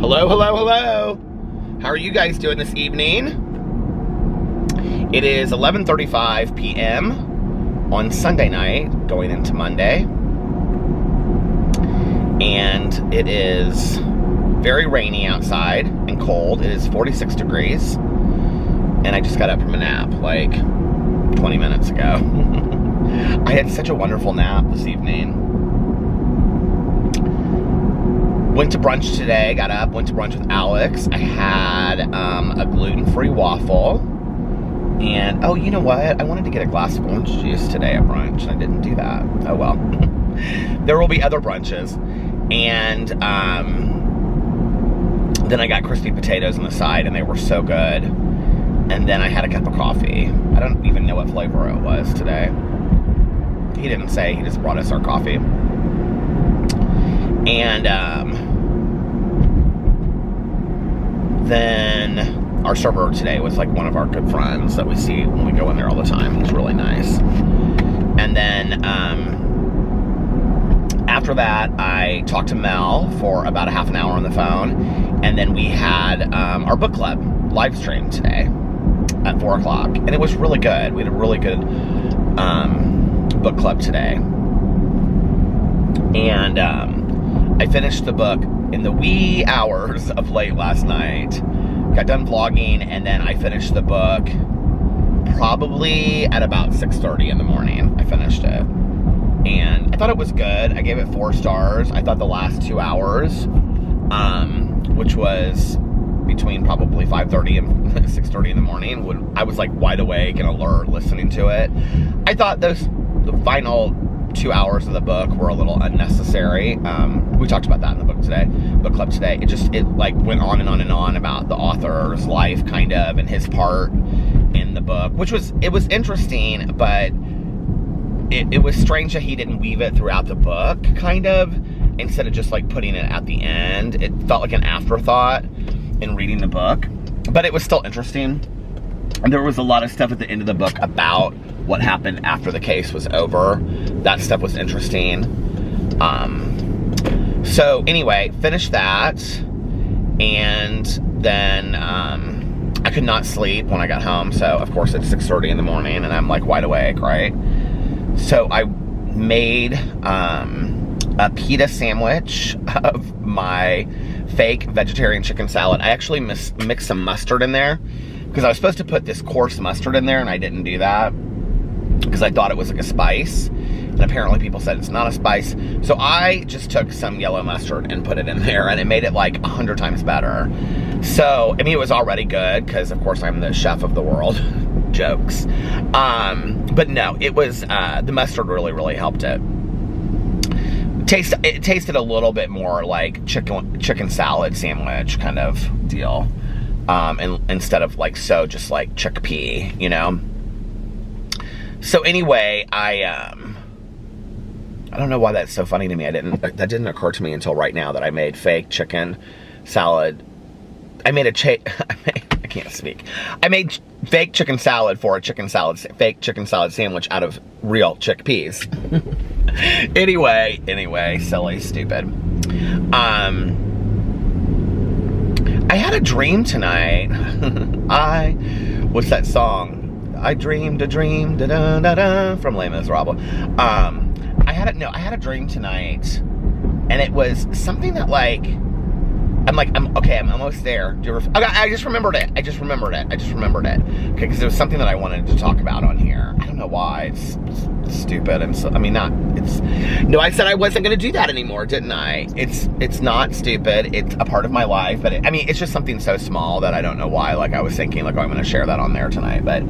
Hello, hello, hello. How are you guys doing this evening? It is 11:35 p.m. on Sunday night, going into Monday. And it is very rainy outside and cold. It is 46 degrees. And I just got up from a nap like 20 minutes ago. I had such a wonderful nap this evening. Went to brunch today, got up, went to brunch with Alex. I had a gluten-free waffle. And, oh, you know what? I wanted to get a glass of orange juice today at brunch, and I didn't do that. Oh, well. There will be other brunches. And then I got crispy potatoes on the side, and they were so good. And then I had a cup of coffee. I don't even know what flavor it was today. He didn't say, he just brought us our coffee. And then our server today was like one of our good friends that we see when we go in there all the time. He's really nice. And then after that, I talked to Mel for about a half an hour on the phone. And then we had our book club live stream today at 4 o'clock. And it was really good. We had a really good book club today. And I finished the book in the wee hours of late last night. Got done vlogging, and then I finished the book probably at about 6:30 in the morning. I finished it. And I thought it was good. I gave it 4 stars. I thought the last 2 hours, which was between probably 5:30 and 6:30 in the morning, when I was like wide awake and alert listening to it. I thought the final 2 hours of the book were a little unnecessary. We talked about that in the book club today. It like went on and on and on about the author's life, kind of, and his part in the book, it was interesting, but it was strange that he didn't weave it throughout the book, kind of, instead of just like putting it at the end. It felt like an afterthought in reading the book, but it was still interesting. And there was a lot of stuff at the end of the book about what happened after the case was over. That stuff was interesting. So anyway, finished that. And then I could not sleep when I got home. So of course it's 6:30 in the morning and I'm like wide awake, right? So I made a pita sandwich of my fake vegetarian chicken salad. I actually mixed some mustard in there, because I was supposed to put this coarse mustard in there, and I didn't do that because I thought it was like a spice, and apparently people said it's not a spice. So I just took some yellow mustard and put it in there, and it made it like 100 times better. So, I mean, it was already good because, of course, I'm the chef of the world. Jokes. But no, it was, the mustard really, really helped it. It tasted a little bit more like chicken salad sandwich kind of deal. And instead of like just like chickpea, you know. So anyway, I don't know why that's so funny to me. That didn't occur to me until right now that I made fake chicken salad. I made I can't speak. I made fake chicken salad for a fake chicken salad sandwich out of real chickpeas. Anyway, silly, stupid. I had a dream tonight. What's that song? I dreamed a dream, da da da da, from Les Miserables. I had a dream tonight, and it was something that like, I'm almost there. Okay, I just remembered it. Okay, because there was something that I wanted to talk about on here. I don't know why. It's stupid. I said I wasn't going to do that anymore, didn't I? It's not stupid. It's a part of my life, but it's just something so small that I don't know why. Like, I was thinking, like, oh, I'm going to share that on there tonight, but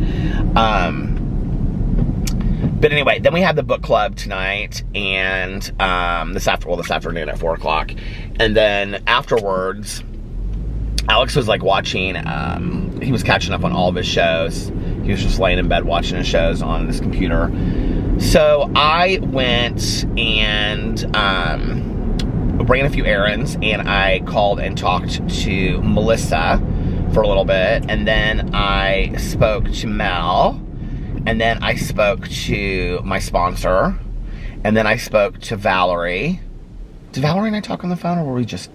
anyway, then we had the book club tonight, and this afternoon at 4 o'clock. And then afterwards, Alex was like watching, he was catching up on all of his shows. He was just laying in bed watching his shows on his computer. So I went and ran a few errands, and I called and talked to Melissa for a little bit, and then I spoke to Mel. And then I spoke to my sponsor. And then I spoke to Valerie. Did Valerie and I talk on the phone, or were we just...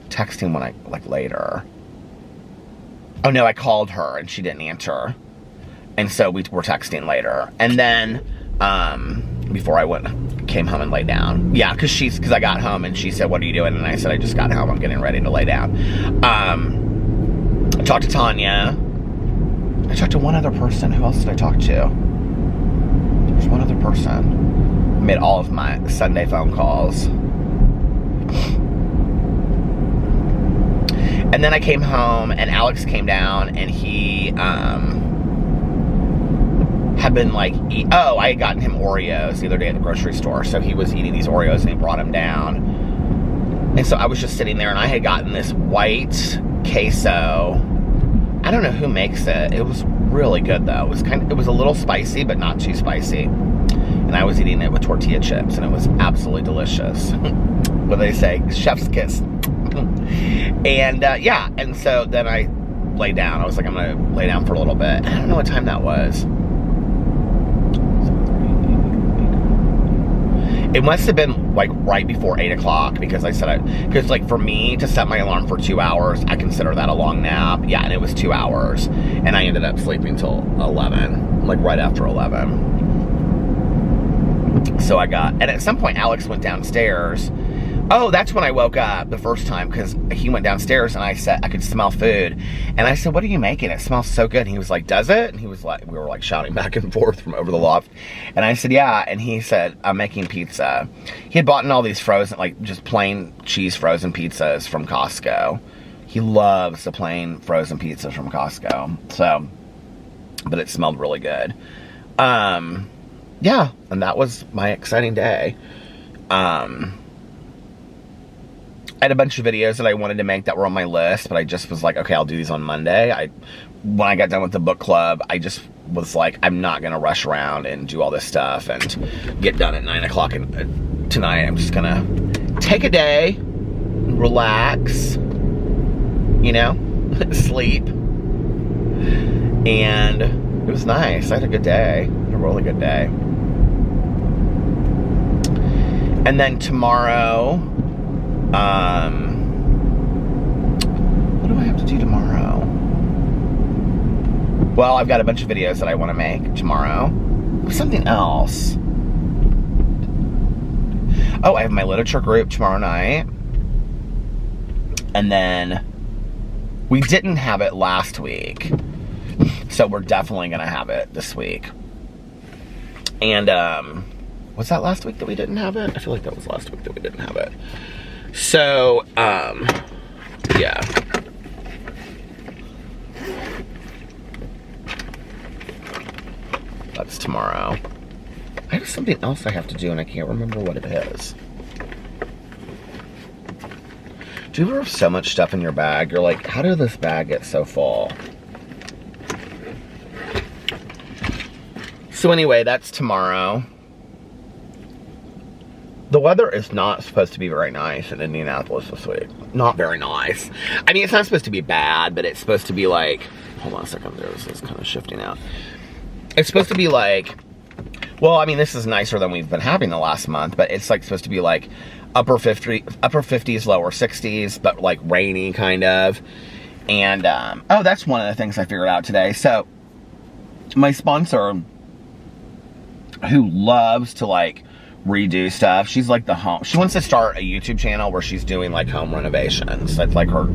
texting when I, like, later. Oh no, I called her and she didn't answer. And so we were texting later. And then, before I came home and lay down. Yeah, because I got home and she said, what are you doing? And I said, I just got home, I'm getting ready to lay down. I talked to Tanya. I talked to one other person. Who else did I talk to? There was one other person. I made all of my Sunday phone calls. And then I came home and Alex came down and he had been like, I had gotten him Oreos the other day at the grocery store. So he was eating these Oreos and he brought them down. And so I was just sitting there and I had gotten this white queso. I don't know who makes it. It was really good though. It was a little spicy, but not too spicy. And I was eating it with tortilla chips and it was absolutely delicious. What do they say? Chef's kiss. And yeah, and so then I lay down. I was like, I'm gonna lay down for a little bit. I don't know what time that was. It must have been like right before 8 o'clock because I said because like for me to set my alarm for 2 hours, I consider that a long nap. Yeah, and it was 2 hours. And I ended up sleeping till 11, like right after 11. So and at some point Alex went downstairs. Oh, that's when I woke up the first time because he went downstairs and I said, I could smell food. And I said, what are you making? It smells so good. And he was like, does it? And he was like, we were like shouting back and forth from over the loft. And I said, yeah. And he said, I'm making pizza. He had bought in all these frozen, like just plain cheese frozen pizzas from Costco. He loves the plain frozen pizzas from Costco. So, but it smelled really good. Yeah. And that was my exciting day. I had a bunch of videos that I wanted to make that were on my list, but I just was like, okay, I'll do these on Monday. When I got done with the book club, I just was like, I'm not going to rush around and do all this stuff and get done at 9 o'clock tonight. I'm just going to take a day, relax, you know, sleep. And it was nice. I had a good day. I had a really good day. And then tomorrow... what do I have to do tomorrow? Well, I've got a bunch of videos that I want to make tomorrow. Something else. Oh, I have my literature group tomorrow night. And then we didn't have it last week. So we're definitely going to have it this week. And, was that last week that we didn't have it? I feel like that was last week that we didn't have it. So, yeah. That's tomorrow. I have something else I have to do and I can't remember what it is. Do you ever have so much stuff in your bag? You're like, how did this bag get so full? So anyway, that's tomorrow. The weather is not supposed to be very nice in Indianapolis this week. Not very nice. I mean, it's not supposed to be bad, but it's supposed to be like... Hold on a second. This is kind of shifting out. It's supposed to be like... Well, I mean, this is nicer than we've been having the last month, but it's like supposed to be like upper 50s, lower 60s, but like rainy kind of. And, oh, that's one of the things I figured out today. So, my sponsor, who loves to like... redo stuff. She's like she wants to start a YouTube channel where she's doing like home renovations. That's like her,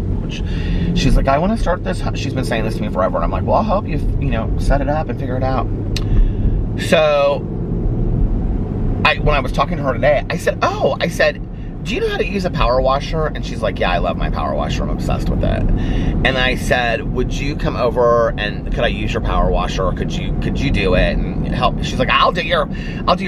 she's like, I want to start this. She's been saying this to me forever. And I'm like, well, I'll help you, you know, set it up and figure it out. So when I was talking to her today, I said, do you know how to use a power washer? And she's like, yeah, I love my power washer. I'm obsessed with it. And I said, would you come over and could I use your power washer? Or could you do it and help? She's like, I'll do your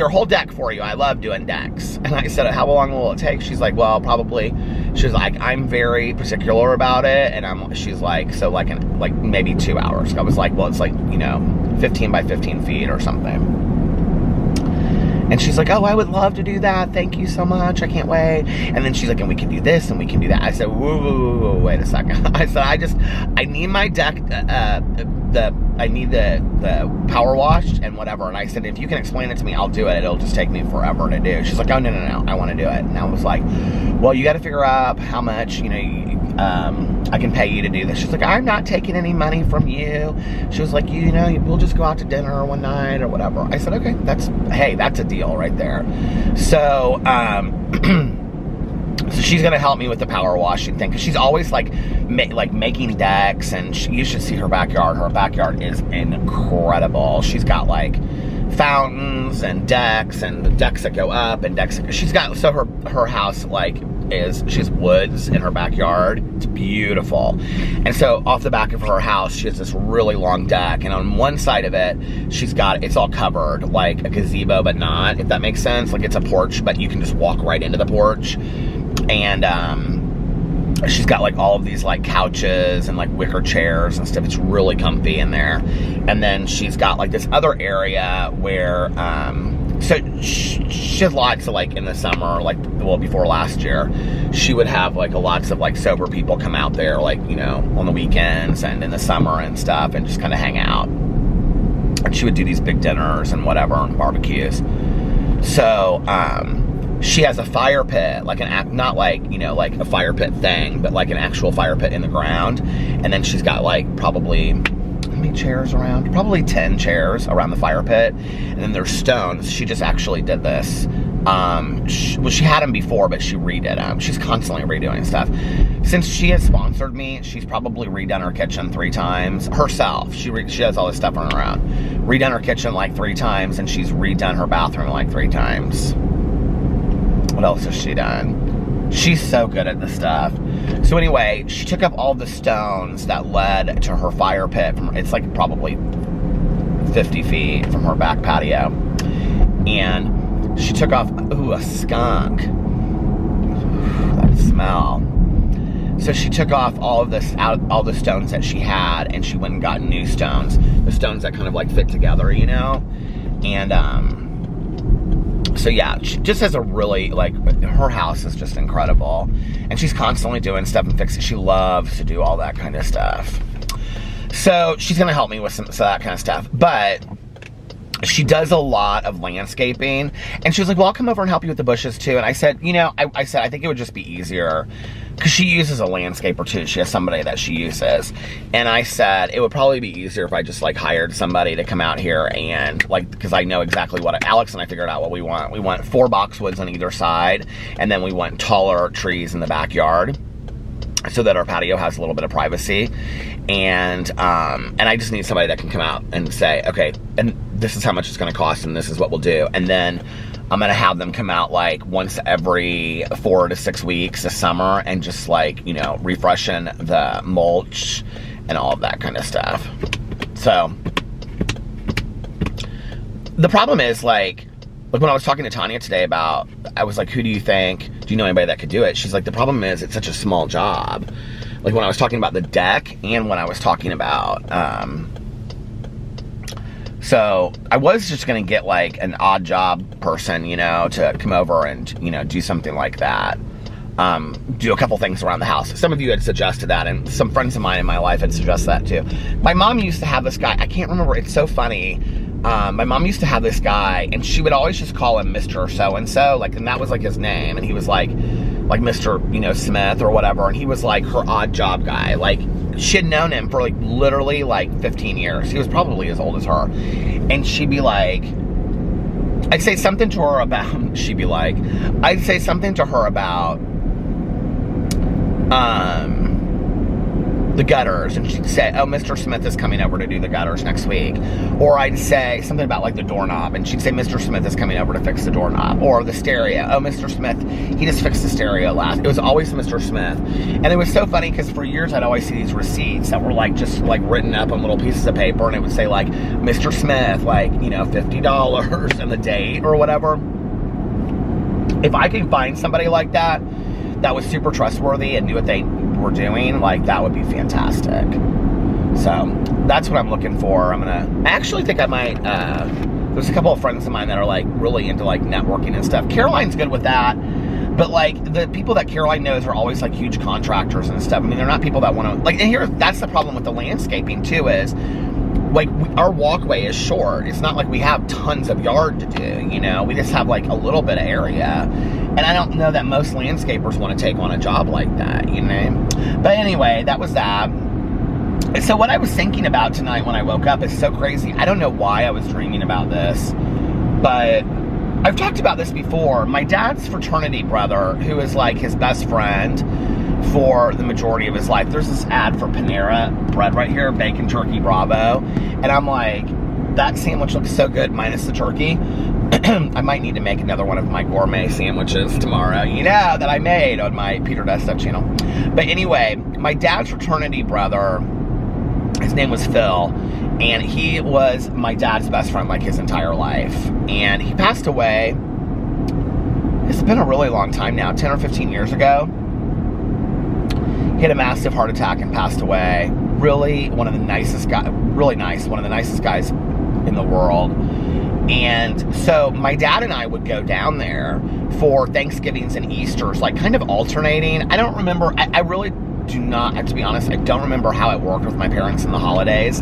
whole deck for you. I love doing decks. And I said, how long will it take? She's like, well, probably. She's like, I'm very particular about it. And she's like, so like maybe 2 hours. I was like, well, it's like, you know, 15 by 15 feet or something. And she's like, oh, I would love to do that. Thank you so much. I can't wait. And then she's like, and we can do this and we can do that. I said, whoa, wait a second. I said, I need my deck, I need the power washed and whatever. And I said, if you can explain it to me, I'll do it. It'll just take me forever to do. She's like, oh, no, I want to do it. And I was like, well, you got to figure out how much, I can pay you to do this. She's like, I'm not taking any money from you. She was like, we'll just go out to dinner one night or whatever. I said, okay, that's a deal right there. So, so she's gonna help me with the power washing thing, because she's always like making decks, and you should see her backyard. Her backyard is incredible. She's got like fountains and decks that go up and decks. She's got, so her house she's woods in her backyard. It's beautiful. And so off the back of her house, she has this really long deck, and on one side of it, it's all covered like a gazebo, but not, if that makes sense. Like it's a porch, but you can just walk right into the porch. And she's got like all of these like couches and like wicker chairs and stuff. It's really comfy in there. And then she's got like this other area where so she has lots of, like, in the summer, like, well, before last year, she would have like lots of like sober people come out there, like, on the weekends and in the summer and stuff, and just kind of hang out. And she would do these big dinners and whatever, and barbecues. So she has a fire pit, like not like, like a fire pit thing, but like an actual fire pit in the ground. And then she's got like probably, how many chairs around? Probably 10 chairs around the fire pit. And then there's stones. She just actually did this. She had them before, but she redid them. She's constantly redoing stuff. Since she has sponsored me, she's probably redone her kitchen 3 times herself. She does all this stuff on her own. Redone her kitchen like 3 times, and she's redone her bathroom like 3 times. What else has she done? She's so good at this stuff. So anyway, she took up all the stones that led to her fire pit. It's like probably 50 feet from her back patio. And she took off, a skunk. That smell. So she took off all the stones that she had, and she went and got new stones. The stones that kind of like fit together, And, so yeah, she just has a really, like, her house is just incredible. And she's constantly doing stuff and fixing. She loves to do all that kind of stuff. So she's going to help me with some that kind of stuff. But she does a lot of landscaping. And she was like, well, I'll come over and help you with the bushes too. And I said, I think it would just be easier, because she uses a landscaper too. She has somebody that she uses. And I said, it would probably be easier if I just like hired somebody to come out here and like, because I know exactly Alex and I figured out what we want. We want 4 boxwoods on either side, and then we want taller trees in the backyard, so that our patio has a little bit of privacy. And I just need somebody that can come out and say, okay, and this is how much it's going to cost, and this is what we'll do. And then I'm going to have them come out like once every 4 to 6 weeks this summer, and just like, refreshing the mulch and all of that kind of stuff. So the problem is like when I was talking to Tanya today about, I was like, who do you know anybody that could do it? She's like, the problem is it's such a small job. Like when I was talking about the deck, and when I was talking about, so I was just going to get like an odd job person, to come over and, do something like that. Do a couple things around the house. Some of you had suggested that, and some friends of mine in my life had suggested that too. My mom used to have this guy, I can't remember, it's so funny. My mom used to have this guy, and she would always just call him Mr. So-and-so, like, and that was like his name, and he was like Mr. Smith or whatever, and he was like her odd job guy. Like, she had known him for like literally like 15 years. He was probably as old as her. And she'd be like, I'd say something to her about, the gutters, and she'd say, oh, Mr. Smith is coming over to do the gutters next week. Or I'd say something about like the doorknob, and she'd say, Mr. Smith is coming over to fix the doorknob. Or the stereo, oh, Mr. Smith, he just fixed the stereo last. It was always Mr. Smith. And it was so funny, because for years I'd always see these receipts that were like just like written up on little pieces of paper, and it would say like Mr. Smith, like, $50 and the date or whatever. If I could find somebody like that was super trustworthy and knew what they were doing, like, that would be fantastic. So that's what I'm looking for. I actually think I might there's a couple of friends of mine that are like really into like networking and stuff. Caroline's good with that. But like the people that Caroline knows are always like huge contractors and stuff. I mean, they're not people that want to like, and here, that's the problem with the landscaping too, is like our walkway is short. It's not like we have tons of yard to do, you know, we just have like a little bit of area. And I don't know that most landscapers want to take on a job like that, you know? But anyway, that was that. So what I was thinking about tonight when I woke up is so crazy. I don't know why I was dreaming about this, but I've talked about this before. My dad's fraternity brother, who is like his best friend for the majority of his life. There's this ad for Panera bread right here, bacon, turkey, Bravo. And I'm like, that sandwich looks so good minus the turkey. I might need to make another one of my gourmet sandwiches tomorrow, you know, that I made on my Peter Desta channel. But anyway, my dad's fraternity brother, his name was Phil, and he was my dad's best friend like his entire life. And he passed away, it's been a really long time now, 10 or 15 years ago. He had a massive heart attack and passed away. Really one of the nicest guys, really nice, one of the nicest guys in the world. And so my dad and I would go down there for Thanksgivings and Easters, like kind of alternating. I don't remember, I really do not, to be honest, I don't remember how it worked with my parents in the holidays.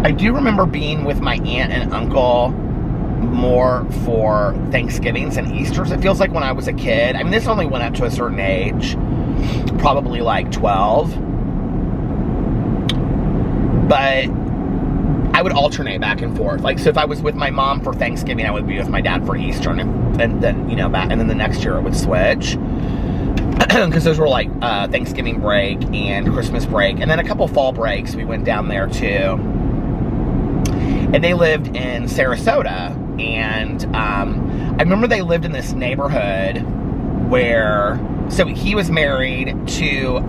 I do remember being with my aunt and uncle more for Thanksgivings and Easters. It feels like when I was a kid. I mean, this only went up to a certain age, probably like 12. But I would alternate back and forth. Like, so if I was with my mom for Thanksgiving, I would be with my dad for Easter, and then, you know, back, and then the next year it would switch. Because those were like Thanksgiving break and Christmas break, and then a couple fall breaks. We went down there too. And they lived in Sarasota, and I remember they lived in this neighborhood where, so he was married to,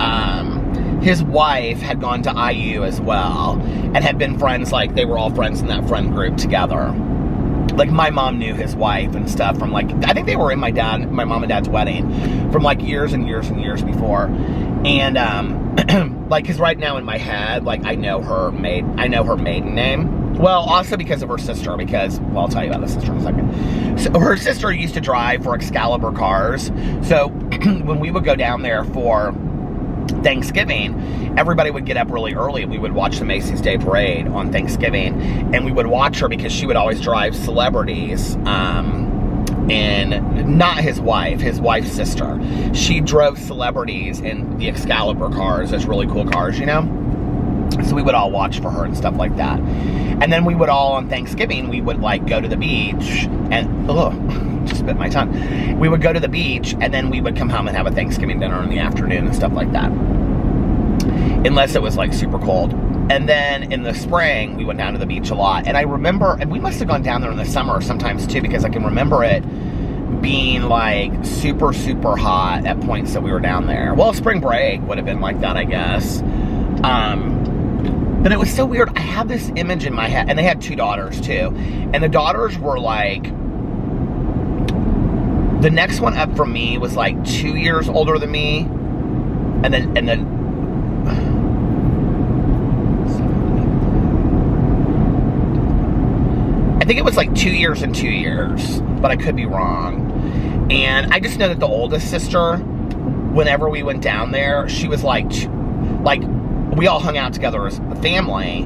his wife had gone to IU as well, and had been friends, like they were all friends in that friend group together. Like my mom knew his wife and stuff from like, I think they were in my mom and dad's wedding from like years and years and years before. And like, cause right now in my head, like I know her maiden name. Well, also because of her sister, because, well, I'll tell you about the sister in a second. So her sister used to drive for Excalibur cars. So when we would go down there for Thanksgiving, everybody would get up really early and we would watch the Macy's Day Parade on Thanksgiving. And we would watch her because she would always drive celebrities, and not his wife's sister. She drove celebrities in the Excalibur cars, those really cool cars, you know? So we would all watch for her and stuff like that. And then we would all, on Thanksgiving, we would like go to the beach and, just bit my tongue. We would go to the beach and then we would come home and have a Thanksgiving dinner in the afternoon and stuff like that. Unless it was like super cold. And then in the spring, we went down to the beach a lot. And I remember, and we must have gone down there in the summer sometimes too, because I can remember it being like super, super hot at points that we were down there. Well, spring break would have been like that, I guess. But it was so weird. I have this image in my head, and they had 2 daughters too. And the daughters were like, the next one up from me was like 2 years older than me. And then I think it was like 2 years and 2 years, but I could be wrong. And I just know that the oldest sister, whenever we went down there, she was like we all hung out together as a family,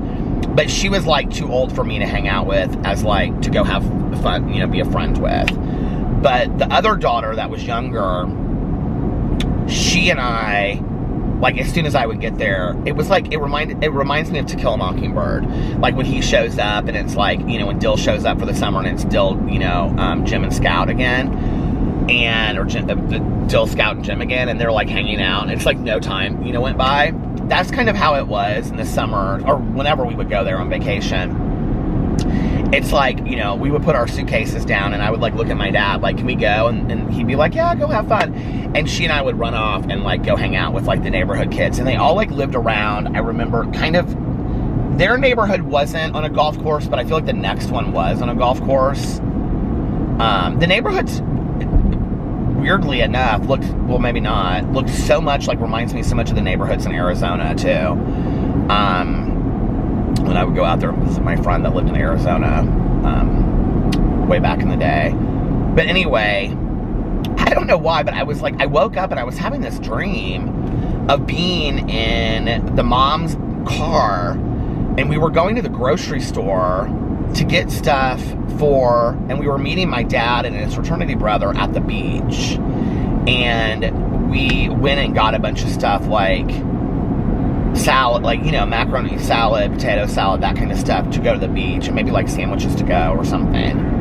but she was like too old for me to hang out with as like to go have fun, you know, be a friend with. But the other daughter that was younger, she and I, like as soon as I would get there, it was like, it reminds me of To Kill a Mockingbird. Like when he shows up and it's like, you know, when Dill shows up for the summer and it's Dill, you know, Jim and Scout again. Or Dill, Scout, and Jim again, and they're like hanging out, and it's like no time, you know, went by. That's kind of how it was in the summer, or whenever we would go there on vacation. It's like, you know, we would put our suitcases down, and I would like look at my dad, like, can we go? And he'd be like, yeah, go have fun. And she and I would run off and like go hang out with like the neighborhood kids, and they all like lived around. I remember kind of, their neighborhood wasn't on a golf course, but I feel like the next one was on a golf course. The neighborhoods, weirdly enough, looked, well, maybe not, looked so much like, reminds me so much of the neighborhoods in Arizona too. when I would go out there and visit my friend that lived in Arizona way back in the day. But anyway, I don't know why, but I was like, I woke up and I was having this dream of being in the mom's car, and we were going to the grocery store to get stuff and we were meeting my dad and his fraternity brother at the beach. And we went and got a bunch of stuff like salad, like, you know, macaroni salad, potato salad, that kind of stuff to go to the beach, and maybe like sandwiches to go or something.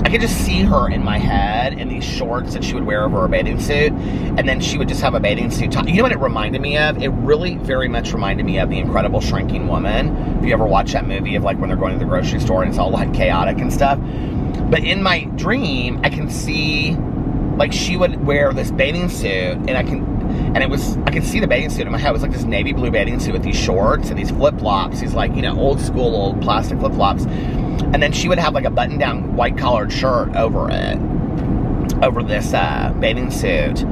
I could just see her in my head in these shorts that she would wear over her bathing suit, and then she would just have a bathing suit top. You know what it reminded me of? It really very much reminded me of The Incredible Shrinking Woman. If you ever watch that movie of like when they're going to the grocery store and it's all like chaotic and stuff. But in my dream, I can see like she would wear this bathing suit, and I could see the bathing suit in my head. It was like this navy blue bathing suit with these shorts and these flip-flops, these like, you know, old school, old plastic flip-flops. And then she would have like a button-down white-collared shirt over it, over this bathing suit.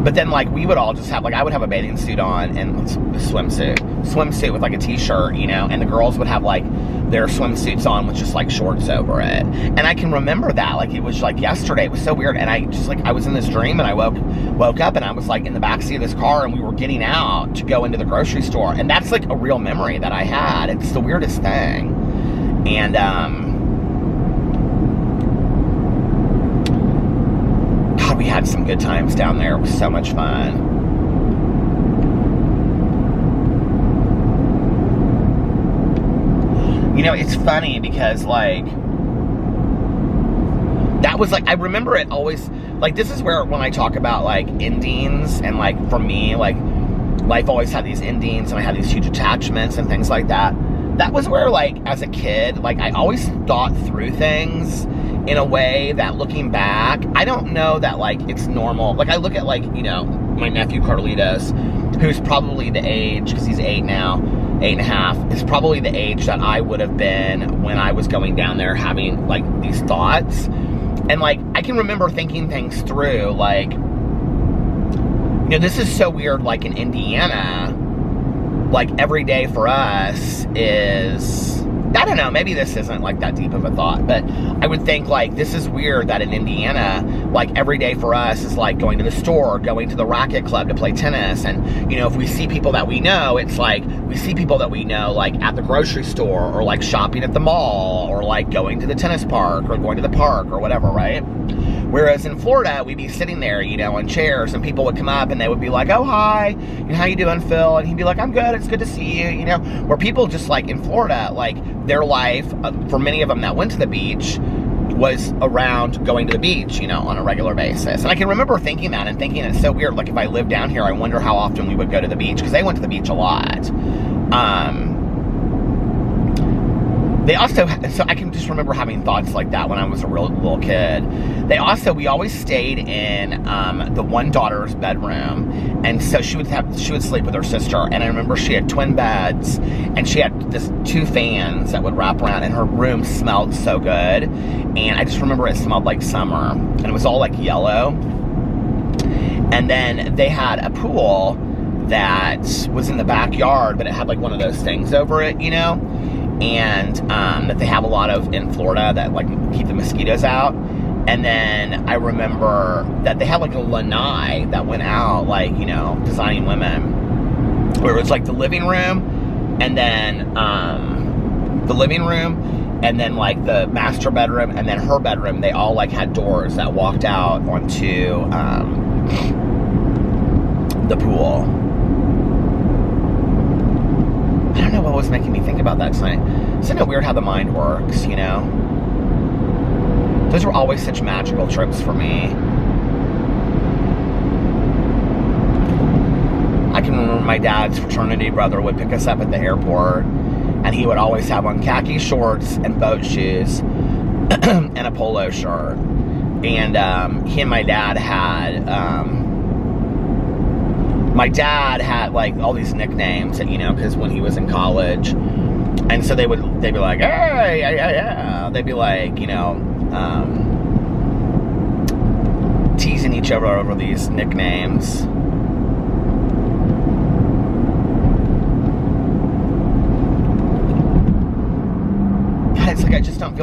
But then like we would all just have, like, I would have a bathing suit on and a swimsuit with like a t-shirt, you know, and the girls would have like their swimsuits on with just like shorts over it. And I can remember that, like it was like yesterday. It was so weird. And I just like, I was in this dream, and I woke up and I was like in the backseat of this car, and we were getting out to go into the grocery store. And that's like a real memory that I had. It's the weirdest thing. And God, we had some good times down there. It was so much fun. You know, it's funny because like that was like, I remember it always, like, this is where when I talk about like endings, and like for me, like life always had these endings, and I had these huge attachments and things like that. That was where, like, as a kid, like, I always thought through things in a way that, looking back, I don't know that, like, it's normal. Like, I look at, like, you know, my nephew Carlitos, who's probably the age, because he's 8 now, 8.5, is probably the age that I would have been when I was going down there having, like, these thoughts. And, like, I can remember thinking things through, like, you know, this is so weird, like, in Indiana, like, every day for us is, I don't know, maybe this isn't like that deep of a thought, but I would think like, this is weird that in Indiana, like every day for us is like going to the store, going to the racket club to play tennis. And, you know, if we see people that we know, it's like, we see people that we know like at the grocery store, or like shopping at the mall, or like going to the tennis park, or going to the park, or whatever, right? Whereas in Florida, we'd be sitting there, you know, on chairs, and people would come up and they would be like, oh, hi, you know, how you doing, Phil? And he'd be like, I'm good, it's good to see you, you know? Where people just like in Florida, like their life, for many of them that went to the beach, was around going to the beach, you know, on a regular basis. And I can remember thinking that and thinking it's so weird. Like if I lived down here, I wonder how often we would go to the beach, because they went to the beach a lot. They also, so I can just remember having thoughts like that when I was a real little kid. We always stayed in the one daughter's bedroom, and so she would sleep with her sister. And I remember she had twin beds, and she had this 2 fans that would wrap around, and her room smelled so good. And I just remember it smelled like summer, and it was all like yellow. And then they had a pool that was in the backyard, but it had like one of those things over it, you know? And that they have a lot of in Florida that like keep the mosquitoes out. And then I remember that they had like a lanai that went out, like, you know, Designing Women, where it was like the living room, and then like the master bedroom, and then her bedroom. They all like had doors that walked out onto the pool. I don't know what was making me think about that tonight. Isn't it weird how the mind works, you know? Those were always such magical trips for me. I can remember my dad's fraternity brother would pick us up at the airport, and he would always have on khaki shorts and boat shoes and a polo shirt. And he and my dad had like all these nicknames, you know, because when he was in college, and so they'd be like, hey, yeah, they'd be like, you know, teasing each other over these nicknames.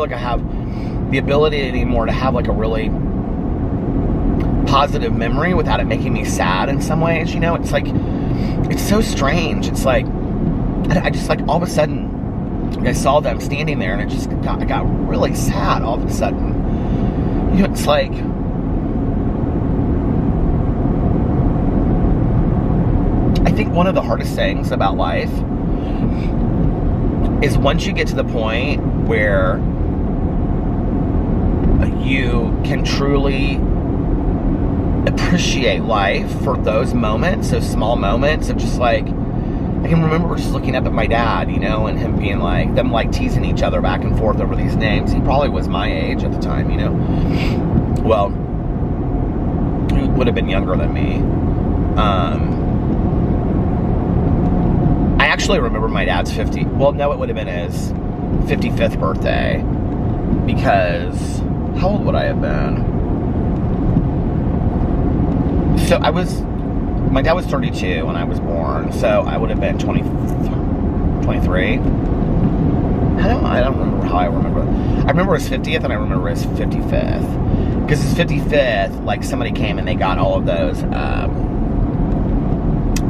feel like I have the ability anymore to have like a really positive memory without it making me sad in some ways, you know? It's like, it's so strange. It's like, I just like all of a sudden, I saw them standing there and I got really sad all of a sudden. You know, it's like, I think one of the hardest things about life is once you get to the point where you can truly appreciate life for those moments, those small moments of just like, I can remember just looking up at my dad, you know, and him being like, them like teasing each other back and forth over these names. He probably was my age at the time, you know. Well, he would have been younger than me. I actually remember my dad's it would have been his 55th birthday, because, how old would I have been? So my dad was 32 when I was born, so I would have been 23. I don't remember how I remember. I remember his 50th and I remember his 55th. Because his 55th, like, somebody came and they got all of those,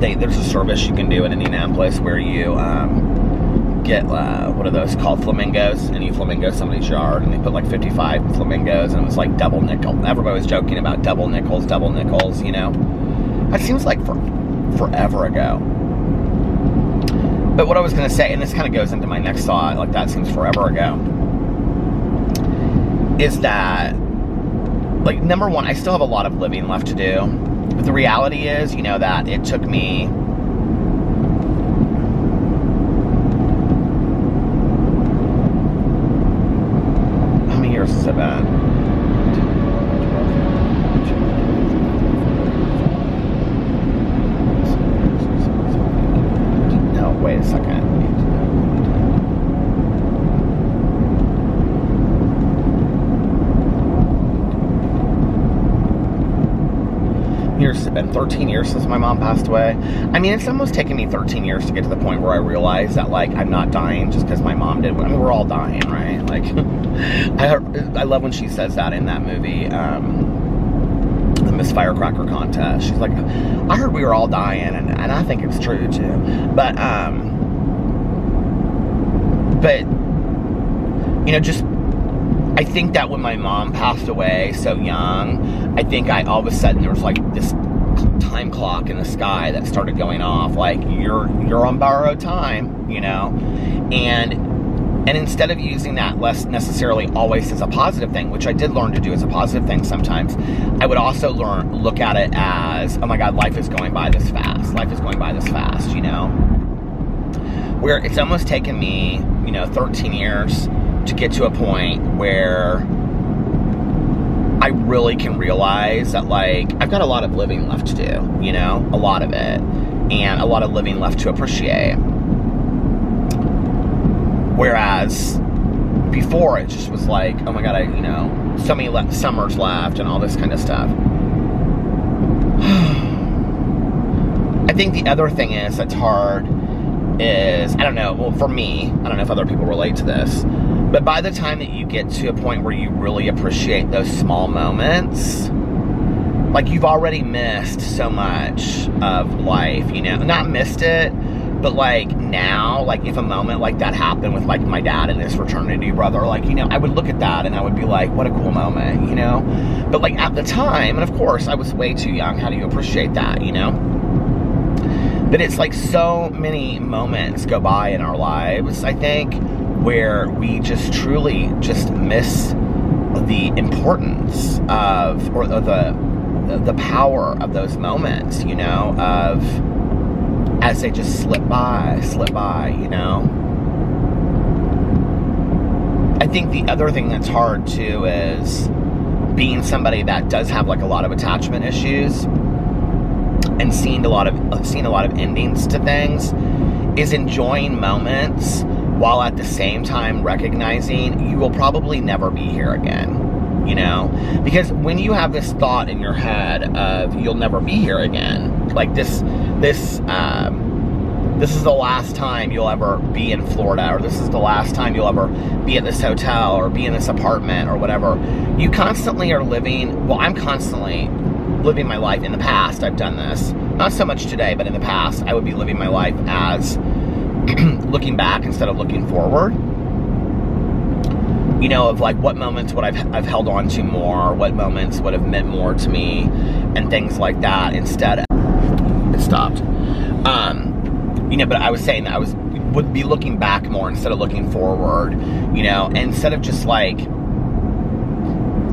there's a service you can do in Indianapolis where you get, what are those called, flamingos, and you flamingo somebody's yard, and they put like 55 flamingos, and it was like double nickel. Everybody was joking about double nickels, you know. It seems like forever ago. But what I was going to say, and this kind of goes into my next thought, like that seems forever ago, is that, like, number one, I still have a lot of living left to do. But the reality is, you know, that it took me how many years has it been? No, wait a second. Years, it's been 13 years since my mom passed away. I mean, it's almost taken me 13 years to get to the point where I realize that, like, I'm not dying just because my mom did. I mean, we're all dying, right? Like, I love when she says that in that movie, the Miss Firecracker contest. She's like, I heard we were all dying, and I think it's true too. But you know, just, I think that when my mom passed away so young, I think all of a sudden there was like this time clock in the sky that started going off, like, you're on borrowed time, you know, and instead of using that less necessarily always as a positive thing, which I did learn to do as a positive thing sometimes, I would also look at it as, oh my God, life is going by this fast, you know, where it's almost taken me, you know, 13 years to get to a point where I really can realize that, like, I've got a lot of living left to do, you know, a lot of it, and a lot of living left to appreciate. Whereas before, it just was like, oh my God, you know, so many summers left and all this kind of stuff. I think the other thing is that's hard is, I don't know, well, for me, I don't know if other people relate to this, but by the time that you get to a point where you really appreciate those small moments, like, you've already missed so much of life, you know, not missed it, but like now, like, if a moment like that happened with like my dad and his fraternity brother, like, you know, I would look at that and I would be like, what a cool moment, you know, but like at the time, and of course I was way too young, how do you appreciate that, you know? But it's like so many moments go by in our lives, I think, where we just truly just miss the importance of, or the power of those moments, you know, of, as they just slip by, you know. I think the other thing that's hard too is being somebody that does have like a lot of attachment issues and seeing a lot of endings to things, is enjoying moments while at the same time recognizing you will probably never be here again, you know? Because when you have this thought in your head of you'll never be here again, like this this is the last time you'll ever be in Florida, or this is the last time you'll ever be at this hotel or be in this apartment or whatever. You constantly are living, well, I'm constantly living my life. In the past, I've done this. Not so much today, but in the past, I would be living my life as looking back instead of looking forward. You know, of like what moments would I've held on to more, what moments would have meant more to me, and things like that. Instead, it stopped. You know, but I was saying that I would be looking back more instead of looking forward. You know, instead of just like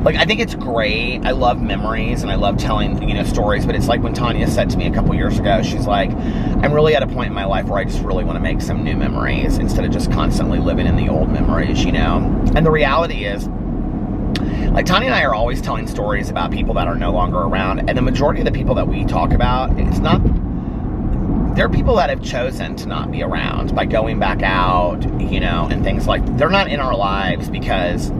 I think it's great. I love memories and I love telling, you know, stories, but it's like when Tanya said to me a couple years ago, she's like, I'm really at a point in my life where I just really want to make some new memories instead of just constantly living in the old memories, you know? And the reality is, like, Tanya and I are always telling stories about people that are no longer around, and the majority of the people that we talk about, they're people that have chosen to not be around by going back out, you know, and things like, they're not in our lives because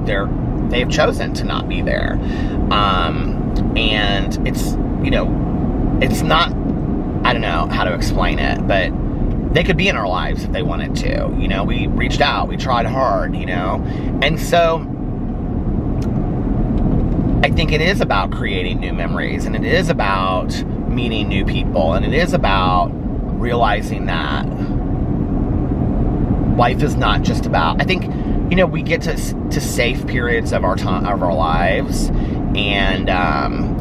they've chosen to not be there. And it's, you know, it's not, I don't know how to explain it, but they could be in our lives if they wanted to. You know, we reached out, we tried hard, you know? And so I think it is about creating new memories, and it is about meeting new people, and it is about realizing that life is not just about, I think, you know, we get to safe periods of our time, of our lives, and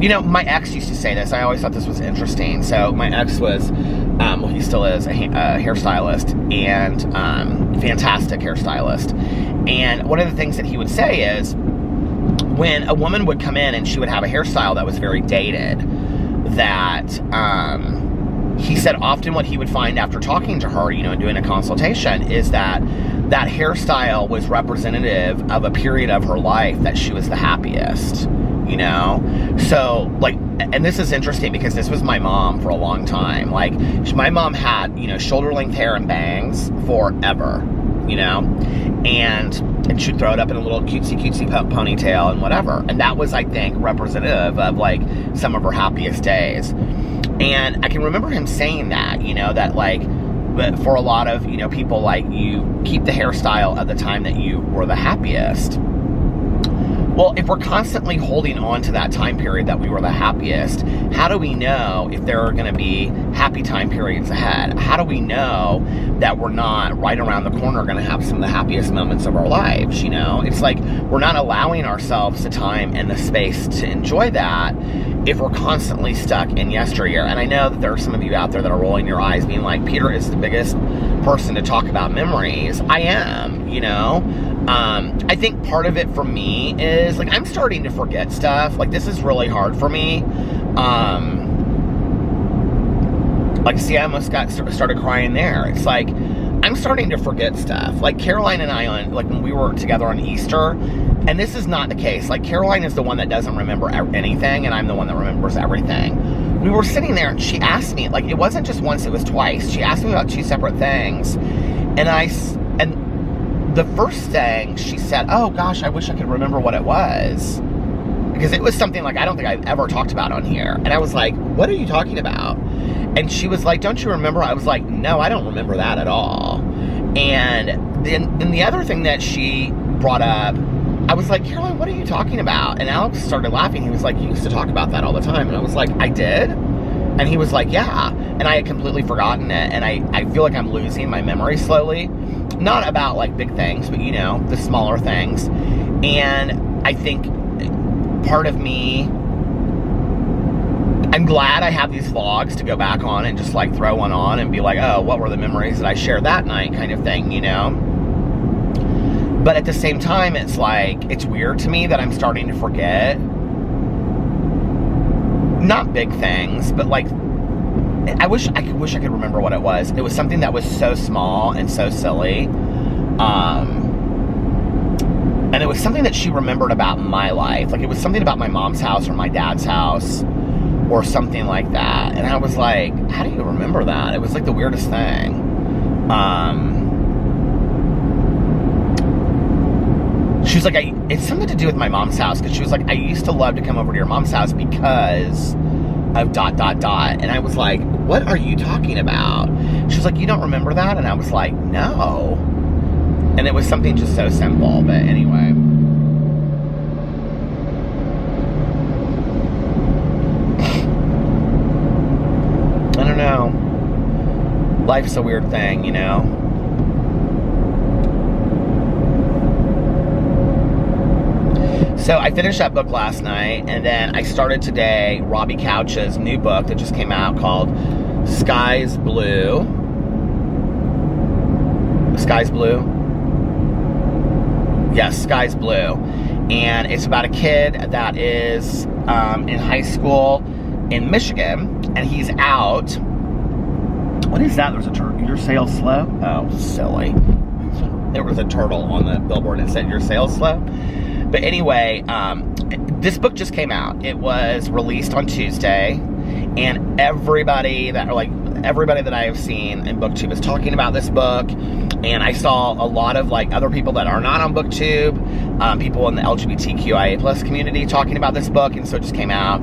you know, my ex used to say this. I always thought this was interesting. So my ex was, well, he still is a hairstylist, and fantastic hairstylist. And one of the things that he would say is, when a woman would come in and she would have a hairstyle that was very dated, that he said often what he would find after talking to her, you know, and doing a consultation, is that that hairstyle was representative of a period of her life that she was the happiest, you know? So, like, and this is interesting because this was my mom for a long time. Like, my mom had, you know, shoulder-length hair and bangs forever, you know? And she'd throw it up in a little cutesy ponytail and whatever. And that was, I think, representative of, like, some of her happiest days. And I can remember him saying that, you know, that, like, but for a lot of, you know, people, like, you keep the hairstyle at the time that you were the happiest. Well, if we're constantly holding on to that time period that we were the happiest, how do we know if there are going to be happy time periods ahead? How do we know that we're not right around the corner going to have some of the happiest moments of our lives, you know? It's like we're not allowing ourselves the time and the space to enjoy that if we're constantly stuck in yesteryear. And I know that there are some of you out there that are rolling your eyes being like, Peter is the biggest person to talk about memories. I am, you know? I think part of it for me is, like, I'm starting to forget stuff. Like, this is really hard for me. Like, see, I almost started crying there. It's like, I'm starting to forget stuff. Like, Caroline and I, when we were together on Easter, and this is not the case. Like, Caroline is the one that doesn't remember anything, and I'm the one that remembers everything. We were sitting there, and she asked me, like, it wasn't just once, it was twice. She asked me about two separate things, and the first thing she said, oh gosh, I wish I could remember what it was. Because it was something, like, I don't think I've ever talked about on here. And I was like, what are you talking about? And she was like, don't you remember? I was like, no, I don't remember that at all. And then the other thing that she brought up, I was like, Caroline, what are you talking about? And Alex started laughing. He was like, you used to talk about that all the time. And I was like, I did? And he was like, yeah. And I had completely forgotten it. And I feel like I'm losing my memory slowly. Not about, like, big things, but, you know, the smaller things. And I think part of me, I'm glad I have these vlogs to go back on and just, like, throw one on and be like, oh, what were the memories that I shared that night, kind of thing, you know? But at the same time, it's like, it's weird to me that I'm starting to forget, not big things, but, like, I wish I could remember what it was. It was something that was so small and so silly. And it was something that she remembered about my life. Like, it was something about my mom's house or my dad's house or something like that. And I was like, how do you remember that? It was, like, the weirdest thing. She was like, it's something to do with my mom's house. Because she was like, I used to love to come over to your mom's house because of ... And I was like, what are you talking about? She's like, you don't remember that? And I was like, no. And it was something just so simple, but anyway. I don't know. Life's a weird thing, you know? So I finished that book last night, and then I started today Robbie Couch's new book that just came out called Sky's Blue. Sky's Blue? Yes, Sky's Blue. And it's about a kid that is in high school in Michigan, and he's out. What is that? There's a turtle. Your sales slow? Oh, silly. There was a turtle on the billboard that said your sales slow. But anyway, this book just came out. It was released on Tuesday, and everybody that I have seen in BookTube is talking about this book. And I saw a lot of other people that are not on BookTube, people in the LGBTQIA+ community talking about this book, and so it just came out.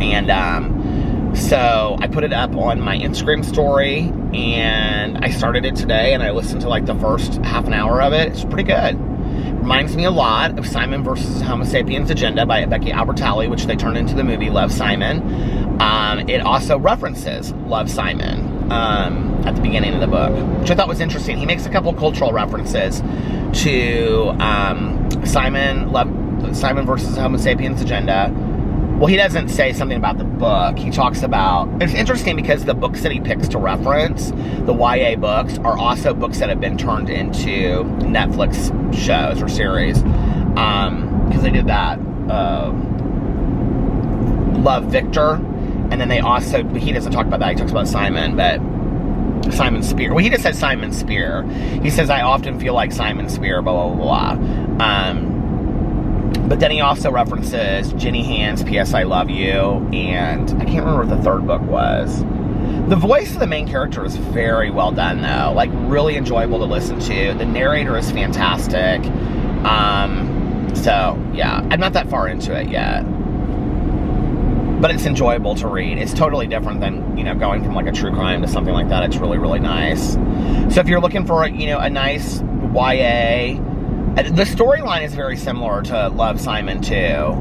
And so I put it up on my Instagram story, and I started it today, and I listened to the first half an hour of it. It's pretty good. Reminds me a lot of Simon versus Homo Sapiens Agenda by Becky Albertalli, which they turned into the movie Love, Simon. It also references Love, Simon at the beginning of the book, which I thought was interesting. He makes a couple cultural references to Simon versus Homo Sapiens Agenda. Well, he doesn't say something about the book. He talks about... It's interesting because the books that he picks to reference, the YA books, are also books that have been turned into Netflix shows or series. Because they did that. Love, Victor. And then they also... He doesn't talk about that. He talks about Simon, but... Simon Spear. Well, he just says Simon Spear. He says, I often feel like Simon Spear, blah, blah, blah. But then he also references Jenny Han's P.S. I Love You, and I can't remember what the third book was. The voice of the main character is very well done, though. Really enjoyable to listen to. The narrator is fantastic. So, yeah. I'm not that far into it yet. But it's enjoyable to read. It's totally different than, going from, a true crime to something like that. It's really, really nice. So if you're looking for, a nice YA... The storyline is very similar to Love, Simon, too.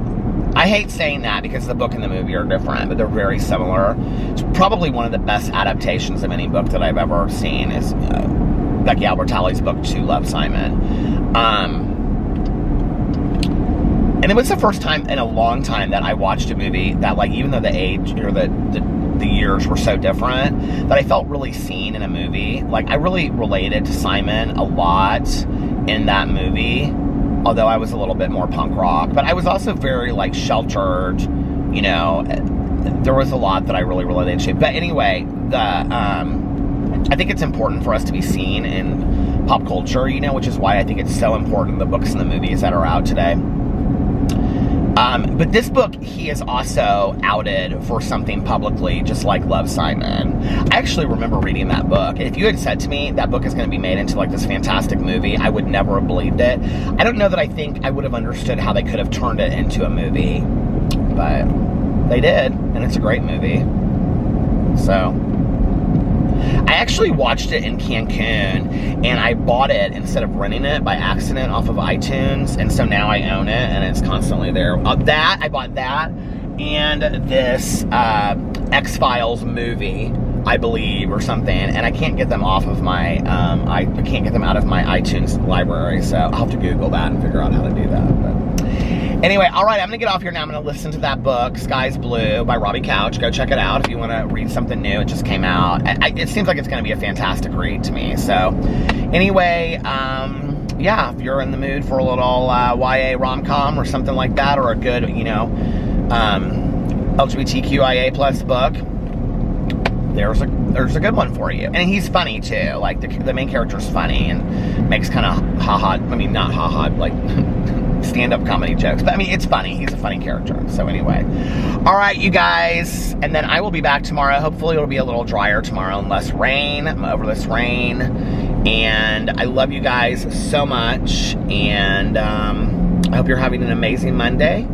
I hate saying that because the book and the movie are different, but they're very similar. It's probably one of the best adaptations of any book that I've ever seen is Becky Albertalli's book to Love, Simon. And it was the first time in a long time that I watched a movie that, even though the age or the years were so different, that I felt really seen in a movie. I really related to Simon a lot in that movie, although I was a little bit more punk rock, but I was also very sheltered, there was a lot that I really related to. But anyway, I think it's important for us to be seen in pop culture, which is why I think it's so important, the books and the movies that are out today. But this book, he is also outed for something publicly, just like Love, Simon. I actually remember reading that book. If you had said to me that book is going to be made into this fantastic movie, I would never have believed it. I don't know that I think I would have understood how they could have turned it into a movie, but they did, and it's a great movie. So... I actually watched it in Cancun, and I bought it instead of renting it by accident off of iTunes, and so now I own it, and it's constantly there. I bought that, and this X-Files movie, I believe, or something, and I can't get them off of my, I can't get them out of my iTunes library, so I'll have to Google that and figure out how to do that, but... Anyway, all right, I'm going to get off here now. I'm going to listen to that book, Sky's Blue, by Robbie Couch. Go check it out if you want to read something new. It just came out. It seems like it's going to be a fantastic read to me. So, anyway, yeah, if you're in the mood for a little YA rom-com or something like that, or a good, LGBTQIA plus book, there's a good one for you. And he's funny, too. The main character's funny and makes kind of not stand-up comedy jokes, but it's funny. He's a funny character. So anyway, all right, you guys, and then I will be back tomorrow. Hopefully it'll be a little drier tomorrow and less rain. I'm over this rain, and I love you guys so much, and I hope you're having an amazing Monday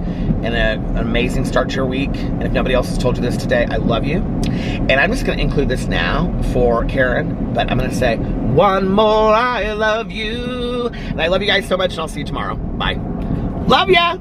and an amazing start to your week. And if nobody else has told you this today, I love you. And I'm just going to include this now for Karen, but I'm going to say one more I love you. And I love you guys so much, and I'll see you tomorrow. Bye. Love ya!